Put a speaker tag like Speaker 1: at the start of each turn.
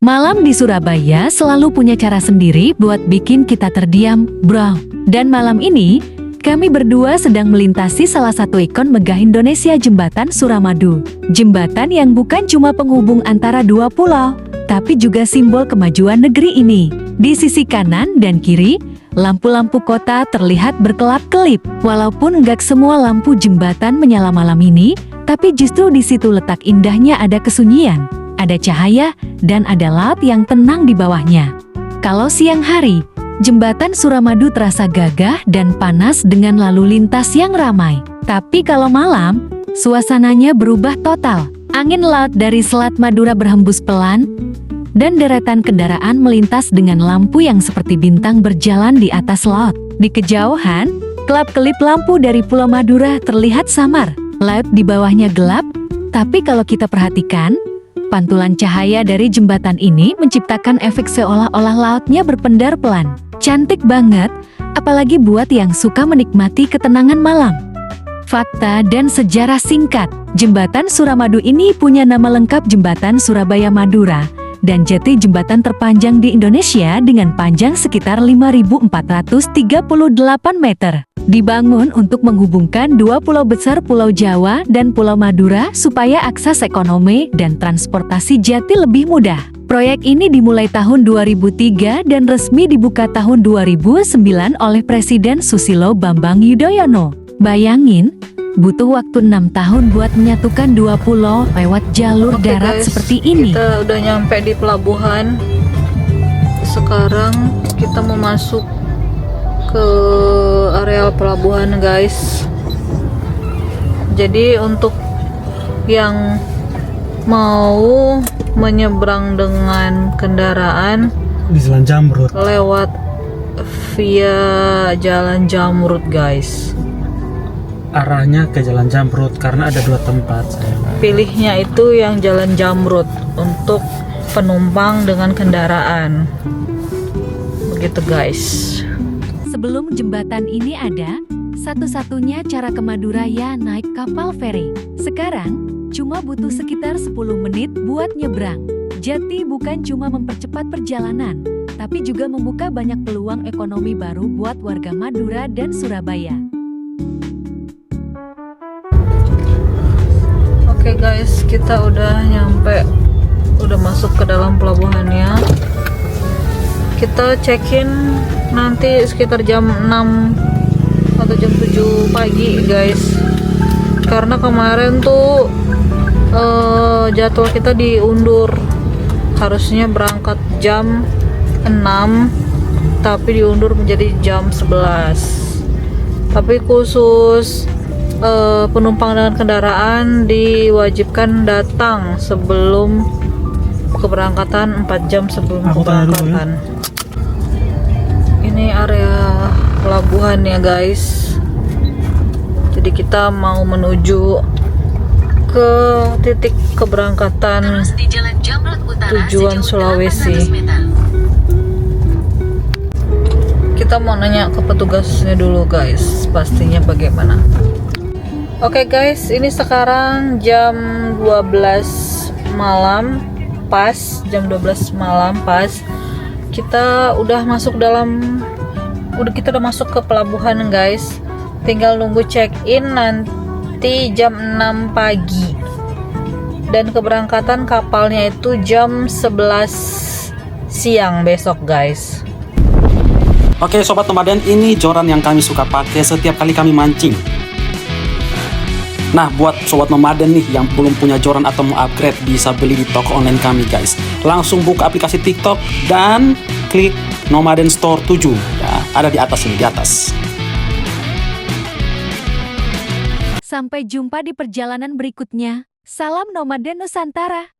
Speaker 1: Malam di Surabaya selalu punya cara sendiri buat bikin kita terdiam, bro. Dan malam ini, kami berdua sedang melintasi salah satu ikon megah Indonesia, Jembatan Suramadu. Jembatan yang bukan cuma penghubung antara dua pulau, tapi juga simbol kemajuan negeri ini. Di sisi kanan dan kiri, lampu-lampu kota terlihat berkelap-kelip. Walaupun nggak semua lampu jembatan menyala malam ini, tapi justru di situ letak indahnya, ada kesunyian, ada cahaya, dan ada laut yang tenang di bawahnya. Kalau siang hari, Jembatan Suramadu terasa gagah dan panas dengan lalu lintas yang ramai. Tapi kalau malam, suasananya berubah total. Angin laut dari Selat Madura berhembus pelan, dan deretan kendaraan melintas dengan lampu yang seperti bintang berjalan di atas laut. Di kejauhan, kelap-kelip lampu dari Pulau Madura terlihat samar. Laut di bawahnya gelap, tapi kalau kita perhatikan, pantulan cahaya dari jembatan ini menciptakan efek seolah-olah lautnya berpendar pelan. Cantik banget, apalagi buat yang suka menikmati ketenangan malam. Fakta dan sejarah singkat, Jembatan Suramadu ini punya nama lengkap Jembatan Surabaya Madura, dan jadi jembatan terpanjang di Indonesia dengan panjang sekitar 5.438 meter. Dibangun untuk menghubungkan dua pulau besar, Pulau Jawa dan Pulau Madura, supaya akses ekonomi dan transportasi jadi lebih mudah. Proyek ini dimulai tahun 2003 dan resmi dibuka tahun 2009 oleh Presiden Susilo Bambang Yudhoyono. Bayangin, butuh waktu 6 tahun buat menyatukan dua pulau lewat jalur darat
Speaker 2: guys,
Speaker 1: seperti ini.
Speaker 2: Kita udah nyampe di pelabuhan. Sekarang kita mau masuk ke areal pelabuhan, guys. Jadi untuk yang mau menyeberang dengan kendaraan
Speaker 3: di Jalan Jamrut,
Speaker 2: lewat via Jalan Jamrut, guys.
Speaker 3: arahnya ke Jalan Jamrut karena ada dua tempat, sayang.
Speaker 2: Pilihnya itu yang Jalan Jamrut untuk penumpang dengan kendaraan. Begitu, guys.
Speaker 1: Sebelum jembatan ini ada, satu-satunya cara ke Madura ya naik kapal feri. Sekarang, cuma butuh sekitar 10 menit buat nyebrang. Jadi bukan cuma mempercepat perjalanan, tapi juga membuka banyak peluang ekonomi baru buat warga Madura dan Surabaya.
Speaker 2: Oke guys, kita udah nyampe, udah masuk ke dalam pelabuhannya. Kita check-in nanti sekitar jam 6 atau jam 7 pagi, guys. Karena kemarin tuh jadwal kita diundur. Harusnya berangkat jam 6, tapi diundur menjadi jam 11. Tapi khusus penumpang dengan kendaraan diwajibkan datang sebelum keberangkatan, 4 jam sebelum keberangkatan. Ini area pelabuhan ya, guys. Jadi kita mau menuju ke titik keberangkatan tujuan Sulawesi. Kita mau nanya ke petugasnya dulu, guys, pastinya bagaimana. Oke guys, ini sekarang jam 12 malam pas, jam 12 malam pas. Kita udah masuk kita udah masuk ke pelabuhan, guys. Tinggal nunggu check-in nanti jam 6 pagi. Dan keberangkatan kapalnya itu jam 11 siang besok, guys.
Speaker 4: Oke sobat nomaden, ini joran yang kami suka pakai setiap kali kami mancing. Nah, buat sobat nomaden nih yang belum punya joran atau mau upgrade, bisa beli di toko online kami, guys. Langsung buka aplikasi TikTok dan klik Nomaden Store 7 ya, ada di atas ini, di atas.
Speaker 1: Sampai jumpa di perjalanan berikutnya. Salam Nomaden Nusantara.